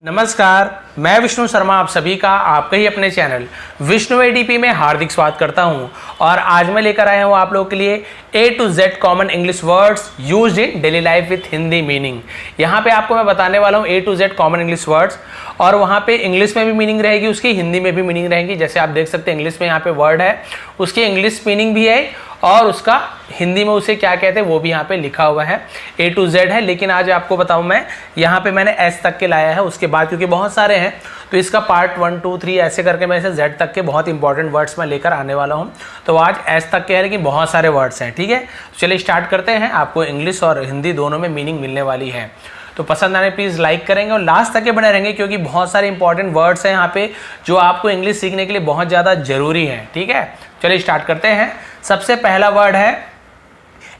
नमस्कार, मैं विष्णु शर्मा आप सभी का आपके ही अपने चैनल विष्णु एडीपी में हार्दिक स्वागत करता हूं। और आज मैं लेकर आया हूं आप लोगों के लिए A to Z common English words used in daily life with Hindi meaning. यहां पे आपको मैं बताने वाला हूं A to Z common English words, और वहां पे इंग्लिश में भी मीनिंग रहेगी, उसकी हिंदी में भी मीनिंग रहेगी। जैसे आप देख सकते हैं इंग्लिश में यहाँ पे वर्ड है, उसकी इंग्लिश मीनिंग भी है और उसका हिंदी में उसे क्या कहते हैं वो भी यहाँ पे लिखा हुआ है। A to Z है, लेकिन आज आपको बताऊं मैं यहाँ पे मैंने S तक के लाया है। उसके बाद क्योंकि बहुत सारे हैं तो इसका पार्ट 1, 2, 3 ऐसे करके मैं इसे Z तक के बहुत इंपॉर्टेंट वर्ड्स मैं लेकर आने वाला हूँ। तो आज S तक के है लेकिन बहुत सारे वर्ड्स हैं, ठीक है। तो चलिए स्टार्ट करते हैं। आपको इंग्लिश और हिंदी दोनों में मीनिंग मिलने वाली है, तो पसंद आने प्लीज़ लाइक करेंगे और लास्ट तक के बने रहेंगे, क्योंकि बहुत सारे इंपॉर्टेंट वर्ड्स हैं यहाँ पे जो आपको इंग्लिश सीखने के लिए बहुत ज़्यादा जरूरी है, ठीक है। चलिए स्टार्ट करते हैं। सबसे पहला वर्ड है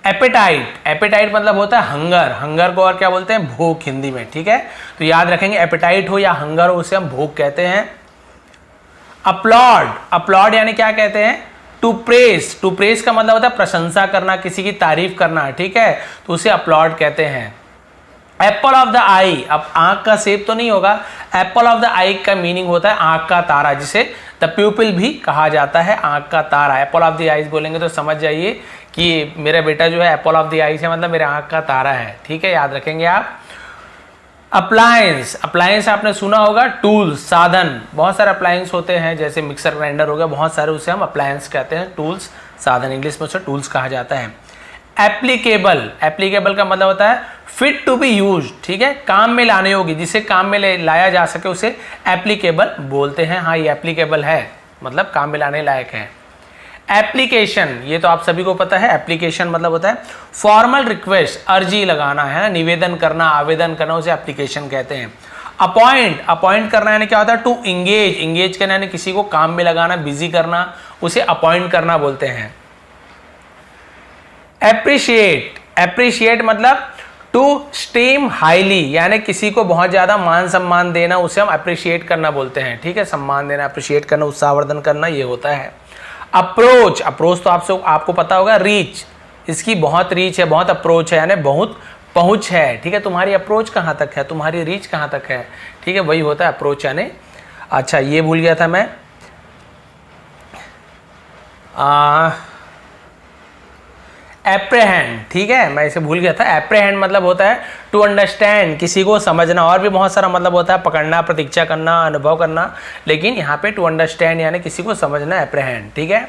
एपेटाइट। एपेटाइट मतलब होता है हंगर। हंगर को और क्या बोलते हैं? भूख हिंदी में, ठीक है। तो याद रखेंगे, एपेटाइट हो या हंगर हो उसे हम भूख कहते हैं। अपलॉड। अपलॉड यानी क्या कहते हैं? To press. टू प्रेस का मतलब होता है प्रशंसा करना, किसी की तारीफ करना, ठीक है, तो उसे अपलॉड कहते हैं। एप्पल ऑफ द आई। अब आंख का सेब तो नहीं होगा। एप्पल ऑफ द आई का मीनिंग होता है आंख का तारा, जिसे द प्यूपिल भी कहा जाता है, आंख का तारा। एप्पल ऑफ द आईज बोलेंगे तो समझ जाइए कि मेरा बेटा जो है एप्पल ऑफ द आईज है, मतलब मेरे आंख का तारा है, ठीक है, याद रखेंगे आप। अप्लायंस। अप्लायंस आपने सुना होगा, टूल्स, साधन। बहुत सारे अप्लायंस होते हैं, जैसे मिक्सर ग्राइंडर हो गया, बहुत सारे, उसे हम अप्लायंस कहते हैं, टूल्स, साधन। इंग्लिश में उसे टूल्स कहा जाता है। एप्लीकेबल। एप्लीकेबल का मतलब होता है फिट टू बी यूज, ठीक है, काम में लाने योग्य, जिसे काम में लाया जा सके उसे एप्लीकेबल बोलते हैं। हाँ, ये एप्लीकेबल है, मतलब काम में लाने लायक है। एप्लीकेशन, ये तो आप सभी को पता है। एप्लीकेशन मतलब होता है फॉर्मल रिक्वेस्ट, अर्जी लगाना है, निवेदन करना, आवेदन करना, उसे एप्लीकेशन कहते हैं। अपॉइंट। अपॉइंट करना यानी क्या होता है? To engage. इंगेज करना यानी किसी को काम में लगाना, बिजी करना, उसे अपॉइंट करना बोलते हैं। एप्रिशिएट। एप्रिशिएट मतलब टू स्टीम हाईली, यानी किसी को बहुत ज्यादा मान सम्मान देना, उसे हम अप्रिशिएट करना बोलते हैं, ठीक है। सम्मान देना, अप्रिशिएट करना, उत्साहवर्धन करना, ये होता है। अप्रोच। अप्रोच तो आपको पता होगा, रीच। इसकी बहुत रीच है, बहुत अप्रोच है, यानी बहुत पहुंच है, ठीक है। तुम्हारी अप्रोच कहाँ तक है, तुम्हारी रीच कहाँ तक है, ठीक है, वही होता है अप्रोच यानी। अच्छा, ये भूल गया था मैं, एप्रेहेंड, ठीक है, मैं इसे भूल गया था। एप्रेहेंड मतलब होता है टू अंडरस्टैंड, किसी को समझना, और भी बहुत सारा मतलब होता है, पकड़ना, प्रतीक्षा करना, अनुभव करना, लेकिन यहाँ पे टू अंडरस्टैंड यानी किसी को समझना, एप्रेहेंड, ठीक है।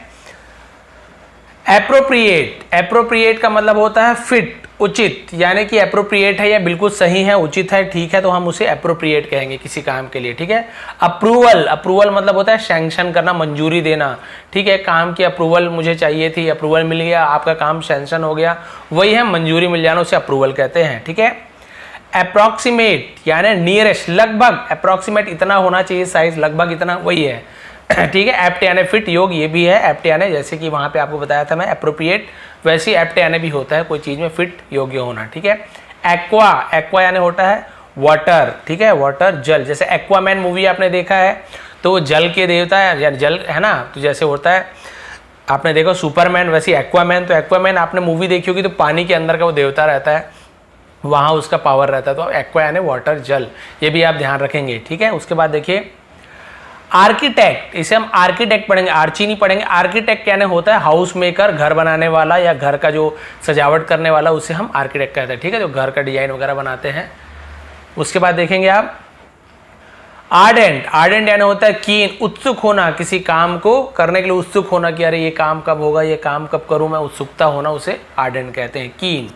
एप्रोप्रिएट। एप्रोप्रिएट का मतलब होता है फिट, उचित, यानी कि एप्रोप्रिएट है या बिल्कुल सही है, उचित है, ठीक है, तो हम उसे एप्रोप्रिएट कहेंगे किसी काम के लिए, ठीक है। अप्रूवल। अप्रूवल मतलब होता है सैंक्शन करना, मंजूरी देना, ठीक है। काम की अप्रूवल मुझे चाहिए थी, अप्रूवल मिल गया, आपका काम सैंक्शन हो गया, वही है मंजूरी मिल जाना, उसे अप्रूवल कहते हैं, ठीक है। अप्रॉक्सीमेट यानी नियरेस्ट, लगभग। अप्रॉक्सीमेट इतना होना चाहिए साइज, लगभग इतना, वही है, ठीक है। एप्ट यानी फिट, योग ये भी है। एप्ट यानी जैसे कि वहां पे आपको बताया था मैं एप्रोप्रिएट, वैसे एप्ट यानी भी होता है कोई चीज में फिट, योग्य होना, ठीक है। एक्वा। एक्वा यानी होता है वाटर, ठीक है, वाटर, जल। जैसे एक्वामैन मूवी आपने देखा है, तो जल के देवता है, यानी जल है ना, तो जैसे होता है, आपने देखा सुपरमैन, वैसे एक्वामैन। तो एक्वामैन आपने मूवी देखी होगी, तो पानी के अंदर का वो देवता रहता है, वहां उसका पावर रहता है। तो एक्वा यानी वाटर, जल, ये भी आप ध्यान रखेंगे, ठीक है। उसके बाद देखिए आर्किटेक्ट। इसे हम आर्किटेक्ट पढ़ेंगे, आर्ची नहीं पढ़ेंगे। आर्किटेक्ट यानी होता है हाउस मेकर, घर बनाने वाला या घर का जो सजावट करने वाला, उसे हम आर्किटेक्ट कहते हैं, ठीक है, जो घर का डिजाइन वगैरह बनाते हैं। उसके बाद देखेंगे आप आर्डेंट। आर्डेंट यानी होता है कीन, उत्सुक होना, किसी काम को करने के लिए उत्सुक होना कि अरे ये काम कब होगा, ये काम कब करूं मैं, उत्सुकता होना, उसे आर्डेंट कहते हैं, कीन।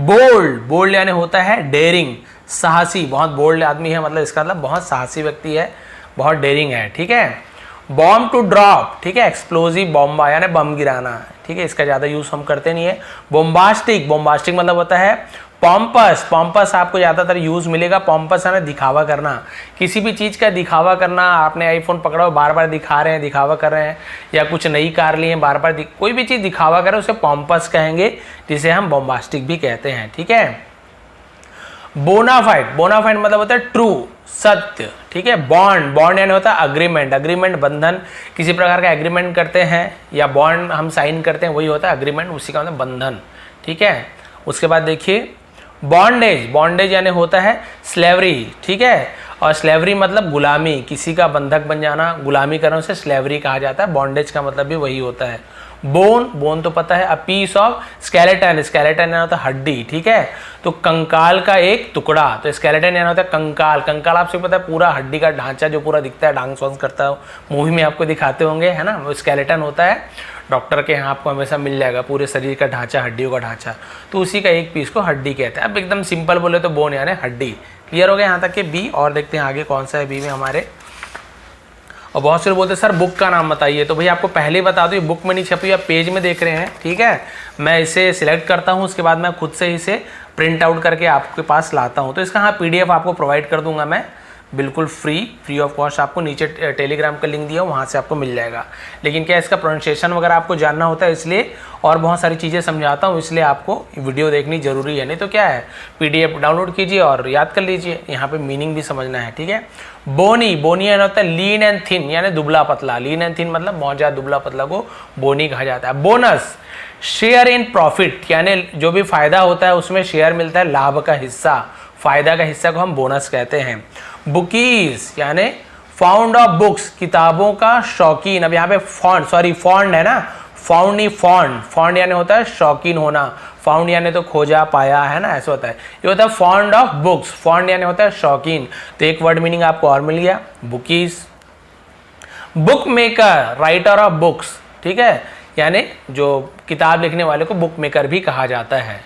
बोल्ड। बोल्ड यानी होता है डेयरिंग, साहसी, बहुत बोल्ड आदमी है, मतलब इसका मतलब बहुत साहसी व्यक्ति है, बहुत डेयरिंग है, ठीक है। बॉम्ब टू ड्रॉप, ठीक है, एक्सप्लोजिव बॉम्बा यानी बम गिराना, ठीक है, इसका ज्यादा यूज हम करते नहीं है। बोम्बास्टिक। बोम्बास्टिक मतलब होता है पॉम्पस। पॉम्पस आपको ज्यादातर यूज मिलेगा। पॉम्पस है ना, दिखावा करना, किसी भी चीज का दिखावा करना। आपने आईफोन पकड़ा हो, बार बार दिखा रहे हैं, दिखावा कर रहे हैं, या कुछ नई कार ली है, बार बार कोई भी चीज दिखावा कर रहे हैं, उसे पॉम्पस कहेंगे, जिसे हम बोम्बास्टिक भी कहते हैं, ठीक है। बोनाफाइड। बोनाफाइड मतलब होता है ट्रू, सत्य, ठीक है। बॉन्ड। बॉन्ड यानी होता है अग्रीमेंट। अग्रीमेंट बंधन, किसी प्रकार का एग्रीमेंट करते हैं या बॉन्ड हम साइन करते हैं, वही होता है अग्रीमेंट, उसी का मतलब बंधन, ठीक है। उसके बाद देखिए बॉन्डेज। बॉन्डेज यानी होता है स्लेवरी, ठीक है। और स्लेवरी मतलब गुलामी, किसी का बंधक बन जाना, गुलामी करना, उसे स्लेवरी कहा जाता है। बॉन्डेज का मतलब भी वही होता है। बोन, बोन तो पता है, a piece of skeleton, skeleton यानी होता है हड्डी, ठीक है। तो कंकाल का एक टुकड़ा, तो स्केलेटन यानी होता है कंकाल। कंकाल आपसे पता है पूरा हड्डी का ढांचा जो पूरा दिखता है, डांस वांस करता है, मूवी में आपको दिखाते होंगे, है ना, वो स्केलेटन होता है। डॉक्टर के यहाँ आपको हमेशा मिल जाएगा पूरे शरीर का ढांचा, हड्डियों का ढांचा, तो उसी का एक पीस को हड्डी कहते हैं। अब एकदम सिंपल बोले तो बोन यानी हड्डी। क्लियर हो गया यहाँ तक के बी। और देखते हैं आगे कौन सा है बी में हमारे। और बहुत से लोग बोलते हैं सर बुक का नाम बताइए, तो भाई आपको पहले ही बता दूं, ये बुक में नहीं छपी, आप पेज में देख रहे हैं, ठीक है। मैं इसे सिलेक्ट करता हूं, उसके बाद मैं खुद से इसे प्रिंट आउट करके आपके पास लाता हूं। तो इसका हाँ PDF आपको प्रोवाइड कर दूंगा मैं, बिल्कुल फ्री ऑफ कॉस्ट। आपको नीचे टेलीग्राम का लिंक दिया, वहाँ से आपको मिल जाएगा। लेकिन क्या इसका प्रोनाउंसिएशन वगैरह आपको जानना होता है, इसलिए और बहुत सारी चीज़ें समझाता हूँ, इसलिए आपको वीडियो देखनी जरूरी है। नहीं तो क्या है, PDF डाउनलोड कीजिए और याद कर लीजिए, यहाँ पे मीनिंग भी समझना है, ठीक है। बोनी, बोनी यानी होता है लीन एंड थिन, यानी दुबला पतला। लीन एंड थिन मतलब बहुत ज़्यादा दुबला पतला को बोनी कहा जाता है। बोनस, शेयर इन प्रॉफिट, यानी जो भी फायदा होता है उसमें शेयर मिलता है, लाभ का हिस्सा, फायदा का हिस्सा को हम बोनस कहते हैं। बुकीज यानी फाउंड ऑफ बुक्स, किताबों का शौकीन। अब यहाँ पे फॉन्ड है ना, फाउंड नहीं फॉन्ड, फॉन्ड यानी होता है शौकीन होना, फाउंड यानी तो खोजा पाया, है ना, ऐसा होता है। ये होता है फॉन्ड ऑफ बुक्स, फॉन्ड यानी होता है शौकीन। तो एक वर्ड मीनिंग आपको और मिल गया, bookies. Book maker, writer of books, ठीक है, यानी जो किताब लिखने वाले को बुक मेकर भी कहा जाता है।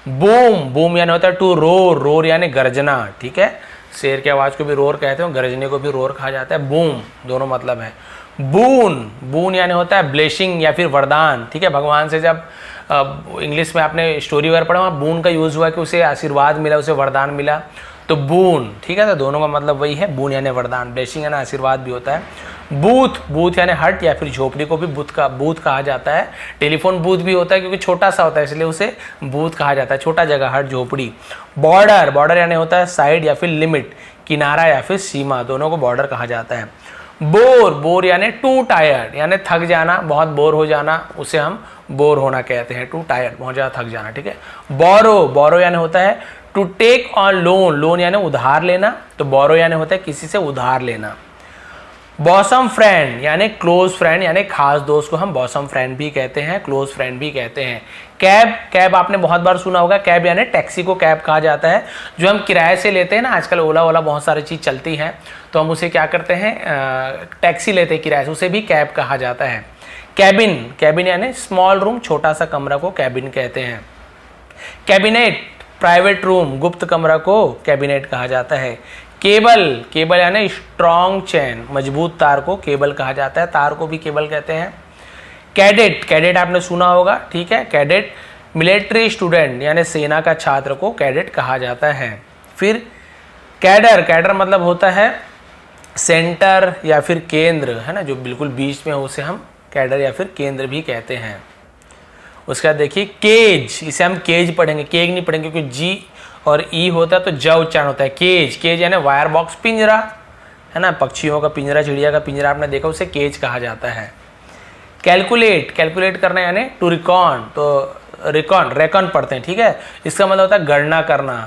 बूम, बूम यानी होता है टू रोर, रोर यानी गर्जना, ठीक है। शेर की आवाज़ को भी रोर कहते हैं, गरजने को भी रोर कहा जाता है। बूम दोनों मतलब है। बून, बून यानी होता है ब्लेसिंग या फिर वरदान, ठीक है। भगवान से जब इंग्लिश में आपने स्टोरी वगैरह पढ़ा, वहाँ बून का यूज़ हुआ कि उसे आशीर्वाद मिला, उसे वरदान मिला, तो बून, ठीक है। तो दोनों का मतलब वही है, बून यानी वरदान, ब्लेसिंग यानी आशीर्वाद भी होता है। बूथ, बूथ यानी हट या फिर झोपड़ी को भी बूथ कहा जाता है। टेलीफोन बूथ भी होता है क्योंकि छोटा सा होता है, इसलिए उसे बूथ कहा जाता है, छोटा जगह, हट, झोपड़ी। बॉर्डर, बॉर्डर यानी होता है साइड या फिर लिमिट, किनारा या फिर सीमा, दोनों को बॉर्डर कहा जाता है। बोर, बोर यानी टू टायर्ड, यानी थक जाना, बहुत बोर हो जाना, उसे हम बोर होना कहते हैं, टू टायर्ड, बहुत ज़्यादा थक जाना, ठीक है। बोरो, बोरो यानी होता है to take on loan, loan यानी उधार लेना, तो बोरो यानी होता है किसी से उधार लेना। बॉसम फ्रेंड यानी क्लोज फ्रेंड, यानी खास दोस्त को हम बॉसम फ्रेंड भी कहते हैं, क्लोज फ्रेंड भी कहते हैं। कैब, कैब आपने बहुत बार सुना होगा, कैब यानी टैक्सी को कैब कहा जाता है, जो हम किराए से लेते हैं ना, आजकल ओला ओला बहुत सारी चीज़ चलती हैं, तो हम उसे क्या करते हैं, टैक्सी लेते हैं किराए से, उसे भी कैब कहा जाता है। कैबिन, कैबिन यानी स्मॉल रूम, छोटा सा कमरा को कैबिन कहते हैं। कैबिनेट, प्राइवेट रूम, गुप्त कमरा को कैबिनेट कहा जाता है। केबल, केबल यानी स्ट्रॉन्ग चेन, मजबूत तार को केबल कहा जाता है, तार को भी केबल कहते हैं। कैडेट, कैडेट आपने सुना होगा, ठीक है। कैडेट मिलिट्री स्टूडेंट यानी सेना का छात्र को कैडेट कहा जाता है। फिर कैडर, कैडर मतलब होता है सेंटर या फिर केंद्र, है ना, जो बिल्कुल बीच में हो, उसे हम कैडर या फिर केंद्र भी कहते हैं। उसके बाद देखिए केज, इसे हम केज पढ़ेंगे, केज नहीं पढ़ेंगे क्योंकि जी और ई होता है तो ज उच्चारण होता है। केज, केज यानी वायर बॉक्स, पिंजरा, है ना, पक्षियों का पिंजरा, चिड़िया का पिंजरा आपने देखा, उसे केज कहा जाता है। कैलकुलेट, कैलकुलेट करना यानी टू रिकॉन, तो रिकॉन, रेकॉन पढ़ते हैं, ठीक है, इसका मतलब होता है गणना करना।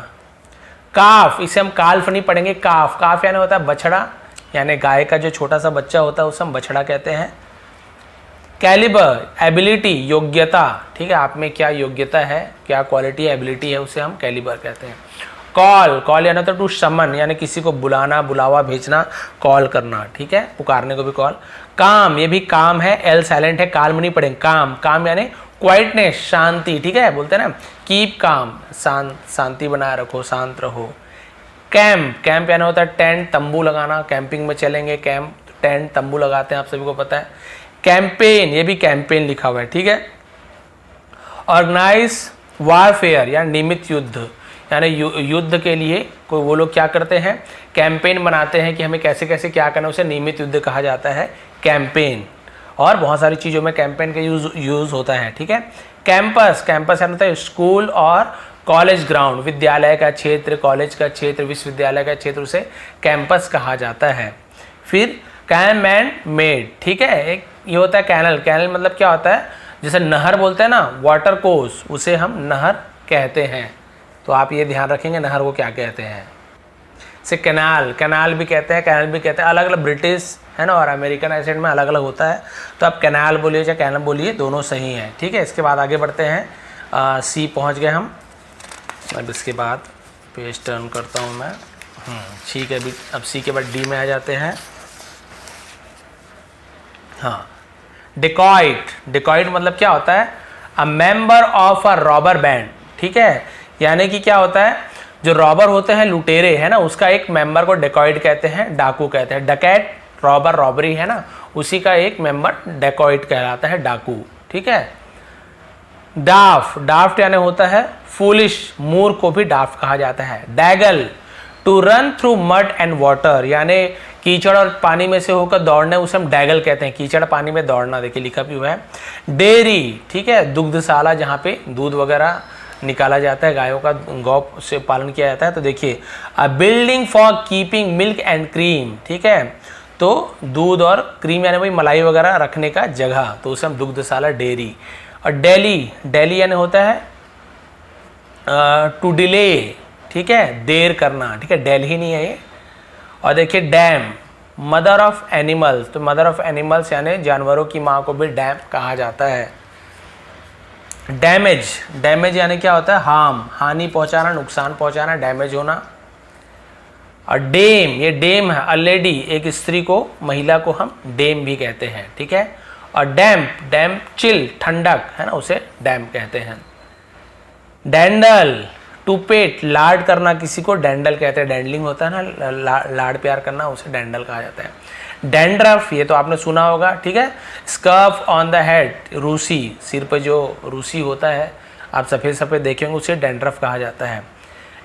काफ, इसे हम काल्फ नहीं पढ़ेंगे, काफ, काफ यानी होता है बछड़ा, यानी गाय का जो छोटा सा बच्चा होता है उसे हम बछड़ा कहते हैं। कैलिबर, एबिलिटी, योग्यता, ठीक है, आप में क्या योग्यता है, क्या क्वालिटी एबिलिटी है, उसे हम कैलिबर कहते हैं। कॉल, कॉल यानी तो टू समन, यानी किसी को बुलाना, बुलावा भेजना, कॉल करना, ठीक है, पुकारने को भी कॉल। काम, ये भी काम है, एल साइलेंट है, काल्म नहीं पढ़ेंगे, काम, काम यानी क्वाइटनेस, शांति, ठीक है, बोलते हैं ना कीप काम, शांति बनाए रखो, शांत रहो। कैंप, कैंप यानी होता है टेंट, तंबू लगाना, कैंपिंग में चलेंगे, कैंप, टेंट, तंबू लगाते हैं, आप सभी को पता है। कैंपेन, ये भी कैंपेन लिखा हुआ है, ठीक है। ऑर्गेनाइज वारफेयर या नियमित युद्ध, यानी युद्ध के लिए कोई वो लोग क्या करते हैं, कैंपेन बनाते हैं कि हमें कैसे कैसे क्या करना, उसे नियमित युद्ध कहा जाता है, कैंपेन। और बहुत सारी चीज़ों में कैंपेन का यूज होता है, ठीक है। कैंपस, कैंपस यानी होता है स्कूल और कॉलेज ग्राउंड, विद्यालय का क्षेत्र, कॉलेज का क्षेत्र, विश्वविद्यालय का क्षेत्र, उसे कैंपस कहा जाता है। फिर कैम एंड मेड, ठीक है, एक ये होता है कैनल, कैनल मतलब क्या होता है, जैसे नहर बोलते हैं ना, वाटर कोर्स, उसे हम नहर कहते हैं, तो आप ये ध्यान रखेंगे नहर को क्या कहते हैं। से कैनाल, कैनाल भी कहते हैं, कैनाल भी कहते हैं, अलग अलग ब्रिटिश है ना और अमेरिकन एसेंट में अलग अलग होता है। तो आप कैनाल बोलिए चाहे कैनाल बोलिए, दोनों सही हैं, ठीक है। इसके बाद आगे बढ़ते हैं, सी पहुंच गए हम। अब इसके बाद पेज टर्न करता हूं मैं, ठीक है। अभी अब सी के बाद डी में आ जाते हैं। हाँ, डिकॉइट, डिकॉइट मतलब क्या होता है, a member of a robber band, ठीक है। यानी कि क्या होता है, जो रॉबर होते हैं, लुटेरे है ना, उसका एक मेंबर को डेकॉइट कहते हैं, डाकू कहते हैं। डकैत, रॉबर, रॉबरी है ना, उसी का एक मेंबर डेकॉइट कहलाता है, डाकू, ठीक है। डाफ, डाफ्ट यानी होता है फूलिश, मूर्ख को भी डाफ्ट कहा जाता है। Daggle, to run through mud and water, यानी कीचड़ और पानी में से होकर दौड़ने, उसे हम डैगल कहते हैं, कीचड़ पानी में दौड़ना, देखिए लिखा भी हुआ है। डेयरी, ठीक है, दुग्धशाला जहाँ पे दूध वगैरह निकाला जाता है, गायों का गौ से पालन किया जाता है। तो देखिए, a building for keeping milk and cream, ठीक है, तो दूध और क्रीम यानी वही मलाई वगैरह रखने का जगह, तो उसे हम दुग्धशाला, डेयरी। और डेली, डेली यानी होता है टू डिले, ठीक है, देर करना, ठीक है, दिल्ली नहीं है ये। और देखिए डैम, मदर ऑफ एनिमल्स, तो मदर ऑफ एनिमल्स यानी जानवरों की माँ को भी डैम कहा जाता है। डैमेज, डैमेज यानी क्या होता है, हार्म, हानि पहुंचाना, नुकसान पहुंचाना, डैमेज होना। और डेम, ये डेम है, अ लेडी, एक स्त्री को, महिला को हम डेम भी कहते हैं, ठीक है। और डैम्प, डैम्प चिल, ठंडक है ना, उसे डैम्प कहते हैं। डैंडल, टू पेट, लाड करना किसी को डैंडल कहते हैं, डैंडलिंग होता है ना, लाड प्यार करना, उसे डैंडल कहा जाता है। डैंड्रफ, ये तो आपने सुना होगा, ठीक है। स्कर्फ ऑन द हेड, रूसी, सिर पर जो रूसी होता है, आप सफ़ेद सफ़ेद देखेंगे, उसे डैंड्रफ कहा जाता है।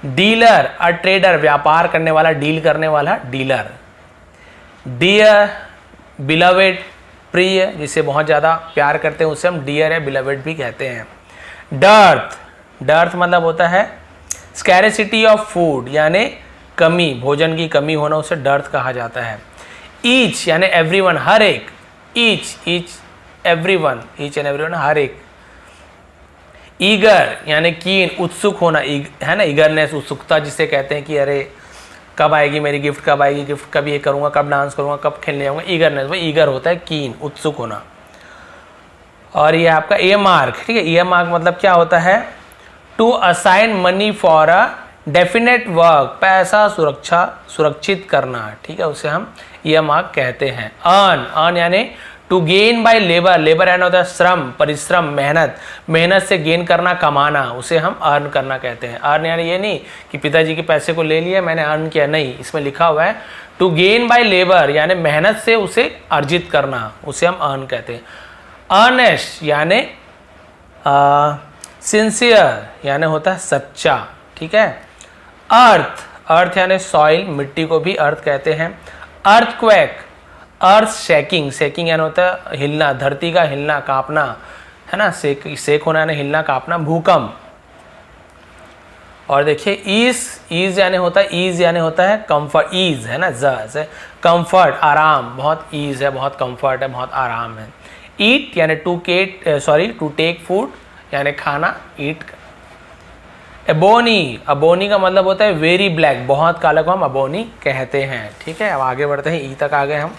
डीलर, अ ट्रेडर, व्यापार करने वाला, डील करने वाला, डीलर। डियर, बिलवेड, प्रिय, जिसे बहुत ज़्यादा प्यार करते हैं, उसे हम डियर या बिलवेड भी कहते हैं। डर्थ, डर्थ मतलब होता है स्कैरेसिटी ऑफ फूड, यानी कमी, भोजन की कमी होना, उसे डर्थ कहा जाता है। ईच यानी एवरीवन, हर एक, each, each everyone, each and everyone, हर एक। ईगर यानी कीन, उत्सुक होना, है ना, ईगरनेस, उत्सुकता जिसे कहते हैं कि अरे कब आएगी मेरी गिफ्ट, कब आएगी गिफ्ट, कब ये करूँगा, कब डांस करूँगा, कब खेलने जाऊँगा, ईगरनेस, वो ईगर होता है, कीन, उत्सुक होना। और ये आपका ए मार्क, ठीक है, ए मार्क मतलब क्या होता है, to assign money for a definite work, पैसा सुरक्षा, सुरक्षित करना, ठीक है, उसे हम ये मार्क कहते हैं। अर्न, अर्न यानी to gain by labour, labour यानी होता है श्रम, परिश्रम, मेहनत, मेहनत से गेन करना, कमाना, उसे हम अर्न करना कहते हैं। अर्न यानी ये नहीं कि पिताजी के पैसे को ले लिया मैंने अर्न किया, नहीं, इसमें लिखा हुआ है टू गेन बाय लेबर, यानी मेहनत से उसे अर्जित करना, उसे हम अर्न कहते हैं। अर्नेस्ट यानी सिंसियर, यानी होता है सच्चा, ठीक है। अर्थ, अर्थ यानी सॉइल, मिट्टी को भी अर्थ कहते हैं। अर्थक्वेक, अर्थ शेकिंग, शेकिंग यानी होता है हिलना, धरती का हिलना, कांपना, है ना, सेक होना यानी हिलना, कांपना। भूकंप। और देखिए ईज, ईज यानी होता है, ईज यानी होता है कंफर्ट, ईज है ना, जैसे कंफर्ट, आराम, बहुत ईज है, बहुत कंफर्ट है, बहुत आराम है। ईट यानी टू टेक फूड, यानी खाना, ईट। एबोनी, अबोनी का मतलब होता है वेरी ब्लैक, बहुत काला को हम अबोनी कहते हैं, ठीक है। अब आगे बढ़ते हैं, ई तक आ गए हम।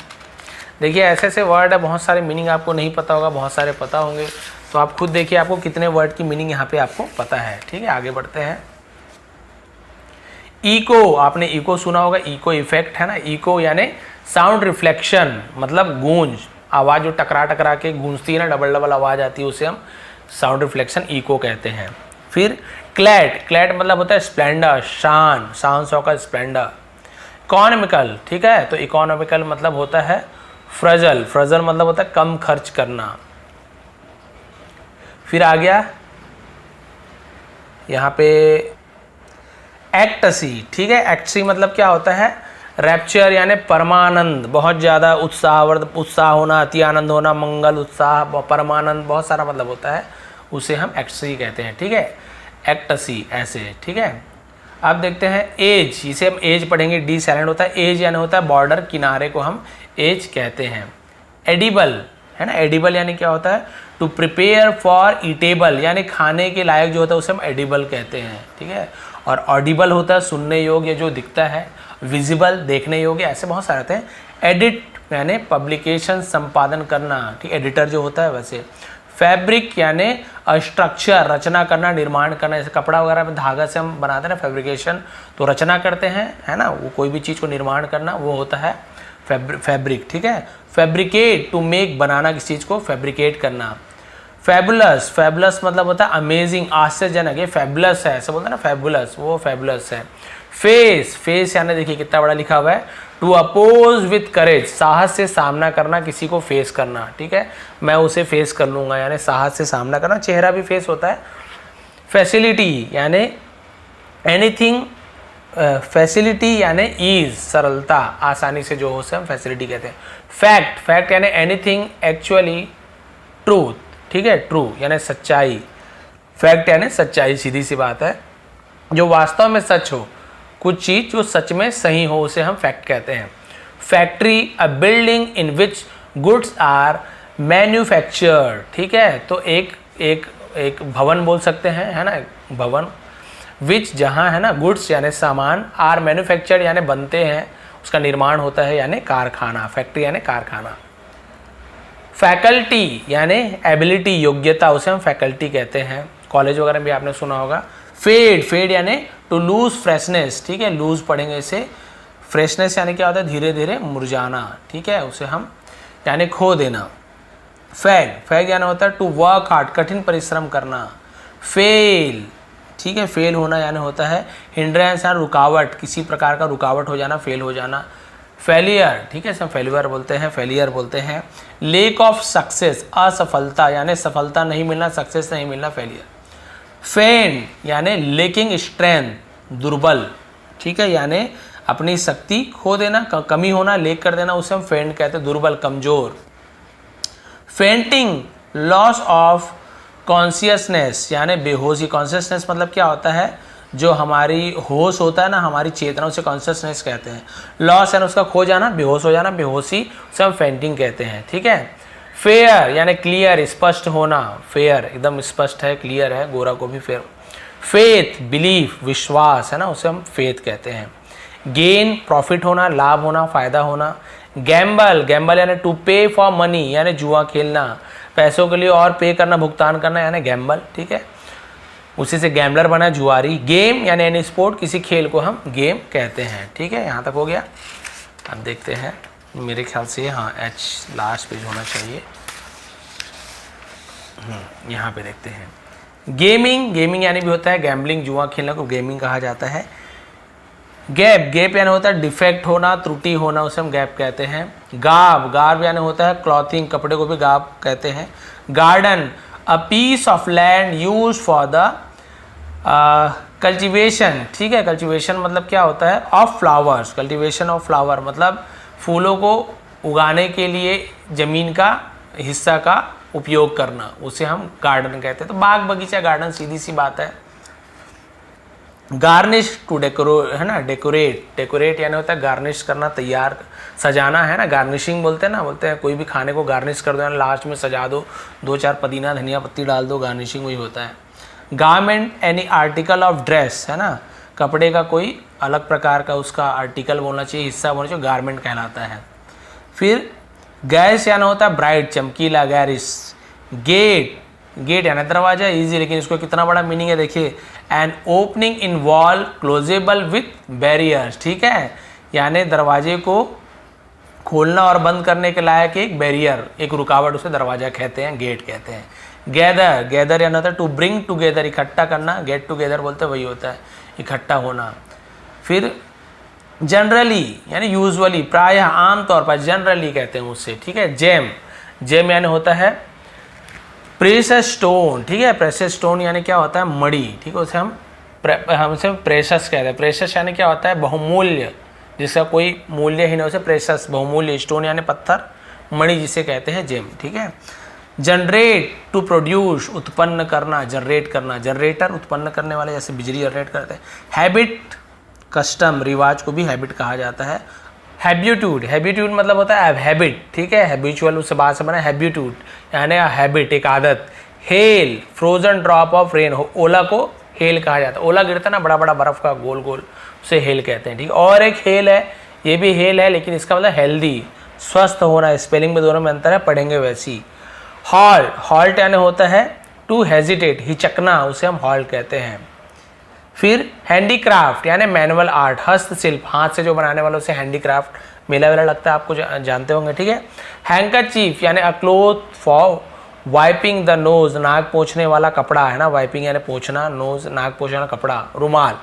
देखिए ऐसे ऐसे वर्ड है, बहुत सारे मीनिंग आपको नहीं पता होगा, बहुत सारे पता होंगे, तो आप खुद देखिए आपको कितने वर्ड की मीनिंग यहाँ पे आपको पता है, ठीक है। आगे बढ़ते हैं। इको, आपने इको सुना होगा, इको इफेक्ट है ना, इको यानी साउंड रिफ्लेक्शन, मतलब गूंज, आवाज़ जो टकरा टकरा के गूंजती है ना, डबल डबल आवाज़ आती है, उसे हम साउंड रिफ्लेक्शन इको कहते हैं। फिर क्लैट, क्लैट मतलब होता है स्प्लेंडर, शान, शान शौकत, स्प्लेंडर। इकोनॉमिकल, ठीक है, तो इकोनॉमिकल मतलब होता है फ्रजल, फ्रजल मतलब होता है कम खर्च करना। फिर आ गया यहाँ पे एक्टसी, ठीक है, एक्टसी मतलब क्या होता है, रैप्चर यानी परमानंद, बहुत ज़्यादा उत्साह होना, अति आनंद होना, मंगल, उत्साह, परमानंद, बहुत सारा मतलब होता है, उसे हम एक्टसी कहते हैं, ठीक है, एक्टसी ऐसे, ठीक है। अब देखते हैं एज, इसे हम एज पढ़ेंगे, डी साइलेंट होता है, एज यानी होता है बॉर्डर, किनारे को हम एज कहते हैं। एडिबल है ना, एडिबल यानी क्या होता है, टू प्रिपेयर फॉर ईटेबल, यानी खाने के लायक जो होता है उसे हम एडिबल कहते हैं, ठीक है। और ऑडिबल होता है सुनने योग्य, जो दिखता है। विजिबल देखने योग्य, ऐसे बहुत सारे होते हैं। एडिट यानी पब्लिकेशन संपादन करना, ठीक, एडिटर जो होता है वैसे। फैब्रिक यानी स्ट्रक्चर रचना करना, निर्माण करना, जैसे कपड़ा वगैरह में धागा से हम बनाते हैं ना फैब्रिकेशन, तो रचना करते हैं, है ना, वो कोई भी चीज़ को निर्माण करना वो होता है फैब्रिक, ठीक है। फैब्रिकेट टू मेक, बनाना किसी चीज़ को फैब्रिकेट करना। फैबुलस, फैबुलस मतलब होता है अमेजिंग, आश्चर्यजनक, ये फैबुलस है, ऐसा बोलते हैं ना फैबुलस, वो फैबुलस है। फेस, फेस यानी देखिए कितना बड़ा लिखा हुआ है, टू अपोज विथ करेज, साहस से सामना करना, किसी को फेस करना, ठीक है, मैं उसे फेस कर लूँगा, यानी साहस से सामना करना, चेहरा भी फेस होता है। फैसिलिटी यानी एनीथिंग, फैसिलिटी यानी ईज, सरलता, आसानी से जो हो से हम फैसिलिटी कहते हैं। फैक्ट, फैक्ट यानी एनीथिंग एक्चुअली ट्रूथ, ठीक है, ट्रू यानी सच्चाई, फैक्ट यानी सच्चाई, सीधी सी बात है, जो वास्तव में सच हो, कुछ चीज़ जो सच में सही हो उसे हम फैक्ट कहते हैं। Factory, a building in which goods are manufactured, ठीक है, तो एक भवन बोल सकते हैं, है ना, भवन, विच जहाँ है ना, गुड्स यानी सामान, आर मैन्युफैक्चर्ड यानी बनते हैं, उसका निर्माण होता है, यानी कारखाना, फैक्ट्री यानी कारखाना। फैकल्टी यानी एबिलिटी, योग्यता, उसे हम फैकल्टी कहते हैं, कॉलेज वगैरह में भी आपने सुना होगा। फेड, फेड यानी टू लूज फ्रेशनेस, ठीक है, लूज पढ़ेंगे इसे। फ्रेशनेस यानी क्या होता है, धीरे धीरे मुरझाना, ठीक है, उसे हम यानी खो देना। फैग, फैग यानी होता है टू वर्क हार्ड, कठिन परिश्रम करना। फेल, ठीक है, फेल होना यानी होता है हिंड्रेंस या रुकावट, किसी प्रकार का रुकावट हो जाना, फेल हो जाना। फेलियर, ठीक है, सब फेलियर बोलते हैं, फेलियर बोलते हैं। लेक ऑफ सक्सेस, असफलता यानी सफलता नहीं मिलना, सक्सेस नहीं मिलना, फेलियर। फेंट यानी लेकिंग स्ट्रेंथ, दुर्बल, ठीक है, यानी अपनी शक्ति खो देना, कमी होना, लेक कर देना, उसे हम फेंट कहते हैं, दुर्बल, कमजोर। फेंटिंग, लॉस ऑफ कॉन्शियसनेस यानी बेहोशी, कॉन्शियसनेस मतलब क्या होता है, जो हमारी होश होता है ना, हमारी चेतना, उसे कॉन्शियसनेस कहते हैं। लॉस यानी उसका खो जाना, बेहोश हो जाना, बेहोशी, उसे हम फेंटिंग कहते हैं, ठीक है। फेयर यानी क्लियर, स्पष्ट होना, फेयर एकदम स्पष्ट है, क्लियर है, गोरा को भी फेयर। फेथ, बिलीफ, विश्वास, है ना, उसे हम फेथ कहते हैं। गेन, प्रॉफिट होना, लाभ होना, फायदा होना। गैम्बल, गैम्बल यानी टू पे फॉर मनी यानी जुआ खेलना, पैसों के लिए और पे करना, भुगतान करना, यानी गैम्बल, ठीक है, उसी से गैम्बलर बना, जुआरी। गेम यानी एनी स्पोर्ट, किसी खेल को हम गेम कहते हैं, ठीक है, यहाँ तक हो गया। अब देखते हैं, मेरे ख्याल से हाँ एच लास्ट पेज होना चाहिए, यहाँ पे देखते हैं। गेमिंग, गेमिंग यानी भी होता है गैम्बलिंग, जुआ खेलने को गेमिंग कहा जाता है। गैप, गैप यानी होता है डिफेक्ट होना, त्रुटि होना, उसे हम गैप कहते हैं। गाब, गाब यानी होता है क्लॉथिंग, कपड़े को भी गाब कहते हैं। Garden, a piece of land use for the cultivation, ठीक है, कल्टिवेशन मतलब क्या होता है, of flowers, cultivation of flower मतलब फूलों को उगाने के लिए ज़मीन का हिस्सा का उपयोग करना, उसे हम गार्डन कहते हैं। तो बाग बगीचा, गार्डन, सीधी सी बात है। गार्निश, टू डेकोरो, है ना, डेकोरेट, डेकोरेट यानी होता है गार्निश करना, तैयार, सजाना, है ना, गार्निशिंग बोलते हैं ना, बोलते हैं कोई भी खाने को गार्निश कर दो, लास्ट में सजा दो, 2-4 पुदीना धनिया पत्ती डाल दो, गार्निशिंग वही होता है। Garment, any article of dress, है ना, कपड़े का कोई अलग प्रकार का उसका आर्टिकल बोलना चाहिए, हिस्सा बोलना चाहिए, गारमेंट कहलाता है। फिर गैस यानी होता है ब्राइट, चमकीला, गैरिश। गेट, गेट यानी दरवाजा, इजी, लेकिन इसको कितना बड़ा मीनिंग है देखिए, an opening in wall closable with barriers, ठीक है, यानी दरवाजे को खोलना और बंद करने के लायक एक बैरियर, एक रुकावट, उसे दरवाजा कहते हैं, गेट कहते हैं। गैदर, गैदर यानी होता है टू ब्रिंग टुगेदर, इकट्ठा करना, गेट टुगेदर बोलते हैं, वही होता है इकट्ठा होना। फिर जनरली यानी यूजुअली, प्रायः, आमतौर पर, जनरली कहते हैं उससे, ठीक है। जेम, जेम यानी होता है प्रेशस स्टोन, ठीक है, प्रेशस स्टोन यानी क्या होता है, मणि, ठीक है, उसे हमसे प्रेशस कहते हैं। प्रेशस यानी क्या होता है, बहुमूल्य, जिसका कोई मूल्य ही नहीं, उसे प्रेशस, बहुमूल्य। स्टोन यानी पत्थर, मणि जिसे कहते हैं जेम, ठीक है। जनरेट, टू प्रोड्यूस, उत्पन्न करना, जनरेट करना, जनरेटर उत्पन्न करने वाले, जैसे बिजली जनरेट करते हैं। हैबिट, कस्टम, रिवाज को भी हैबिट कहा जाता है। हैबिट्यूड, हैबिट्यूड मतलब होता है हैबिट, ठीक है, हैबिचुअल, उससे बात से बना हैबिट्यूड यानी हैबिट, एक आदत। Hail, frozen drop of rain, ओला को हेल कहा जाता है, ओला गिरता है ना, बड़ा बड़ा बर्फ का गोल गोल, उसे हेल कहते हैं, ठीक है। और एक हेल है, ये भी हेल है लेकिन इसका मतलब हेल्दी, स्वस्थ होना। स्पेलिंग में दोनों में अंतर है, पढ़ेंगे वैसी। हॉल्ट, हॉल्ट यानी होता है टू हेजिटेट, हिचकना, उसे हम हॉल्ट कहते हैं। फिर हैंडीक्राफ्ट यानी मैनुअल आर्ट, हस्तशिल्प, हाथ से जो बनाने वालों से हैंडीक्राफ्ट, मेला वेला लगता है आपको, जानते होंगे, ठीक है। हैंकरचीफ यानी a cloth for wiping the nose, नाक पोंछने वाला कपड़ा है ना, वाइपिंग यानी पोंछना, नोज नाक पोंछने वाला कपड़ा, रुमाल,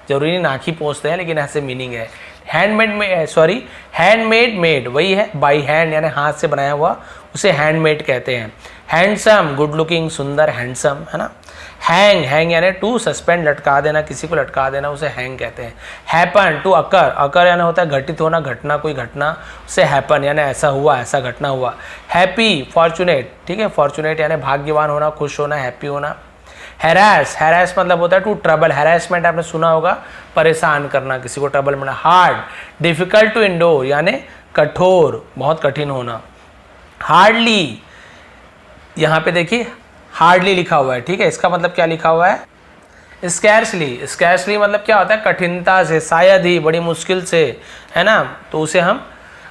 जरूरी नहीं नाक ही पोंछते हैं लेकिन ऐसे मीनिंग है। हैंडमेड में सॉरी हैंडमेड, मेड वही है, बाई हैंड यानी हाथ से बनाया हुआ, उसे हैंडमेड कहते हैं। हैंडसम, गुड लुकिंग, सुंदर, हैंडसम, है ना। हैंग, हैंग यानी टू सस्पेंड, लटका देना, किसी को लटका देना, उसे हैंग कहते हैं। हैपन, टू अकर, अकर यानी होता है घटित होना, घटना, कोई घटना, उसे हैपन यानी ऐसा हुआ, ऐसा घटना हुआ। हैप्पी, फॉर्चुनेट, ठीक है, फॉर्चुनेट यानी भाग्यवान होना, खुश होना, हैप्पी होना। हैरास, हैरास मतलब होता है टू ट्रबल, हैरासमेंट आपने सुना होगा, परेशान करना, किसी को ट्रबल में। हार्ड, डिफिकल्ट टू इंडोर यानी कठोर, बहुत कठिन होना। हार्डली, यहाँ पे देखिए हार्डली लिखा हुआ है, ठीक है, इसका मतलब क्या लिखा हुआ है, स्कैर्सली, स्कैर्सली मतलब क्या होता है, कठिनता से, शायद ही, बड़ी मुश्किल से, है ना, तो उसे हम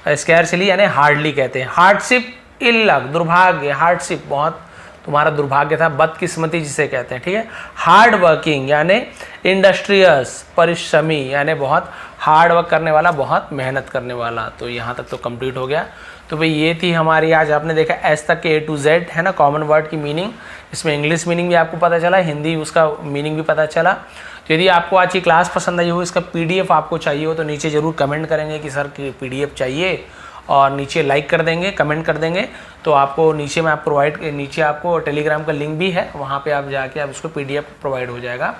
स्कैर्सली यानी हार्डली कहते हैं। हार्डशिप, इल लक, दुर्भाग्य, हार्डशिप बहुत तुम्हारा दुर्भाग्य था, बदकिस्मती जिसे कहते हैं, ठीक है। हार्ड वर्किंग यानी इंडस्ट्रियस, परिश्रमी यानी बहुत हार्ड वर्क करने वाला, बहुत मेहनत करने वाला। तो यहाँ तक तो कंप्लीट हो गया। तो भाई ये थी हमारी आज, आपने देखा एस तक के A to Z, है ना, कॉमन वर्ड की मीनिंग। इसमें इंग्लिश मीनिंग भी आपको पता चला, हिंदी उसका मीनिंग भी पता चला। तो यदि आपको आज की क्लास पसंद आई हो, इसका PDF आपको चाहिए हो, तो नीचे ज़रूर कमेंट करेंगे कि सर की PDF चाहिए, और नीचे लाइक कर देंगे, कमेंट कर देंगे। तो आपको नीचे में आप नीचे आपको टेलीग्राम का लिंक भी है, वहाँ पे आप जाके आप उसको PDF प्रोवाइड हो जाएगा।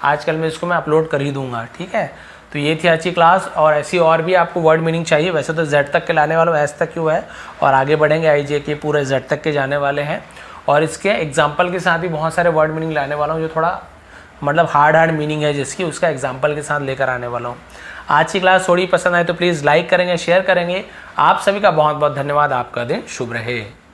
आजकल में इसको मैं अपलोड कर ही दूंगा, ठीक है। तो ये थी अच्छी क्लास, और ऐसी और भी आपको वर्ड मीनिंग चाहिए, वैसे तो Z तक के लाने वाला हूँ, S तक क्यों है, और आगे बढ़ेंगे IJ के पूरे Z तक के जाने वाले हैं, और इसके एग्जाम्पल के साथ भी बहुत सारे वर्ड मीनिंग लाने वाला हूँ, जो थोड़ा मतलब हार्ड मीनिंग है जिसकी, उसका एग्जाम्पल के साथ लेकर आने वाला हूँ। आज की क्लास थोड़ी पसंद आए तो प्लीज़ लाइक करेंगे, शेयर करेंगे। आप सभी का बहुत बहुत धन्यवाद। आपका दिन शुभ रहे।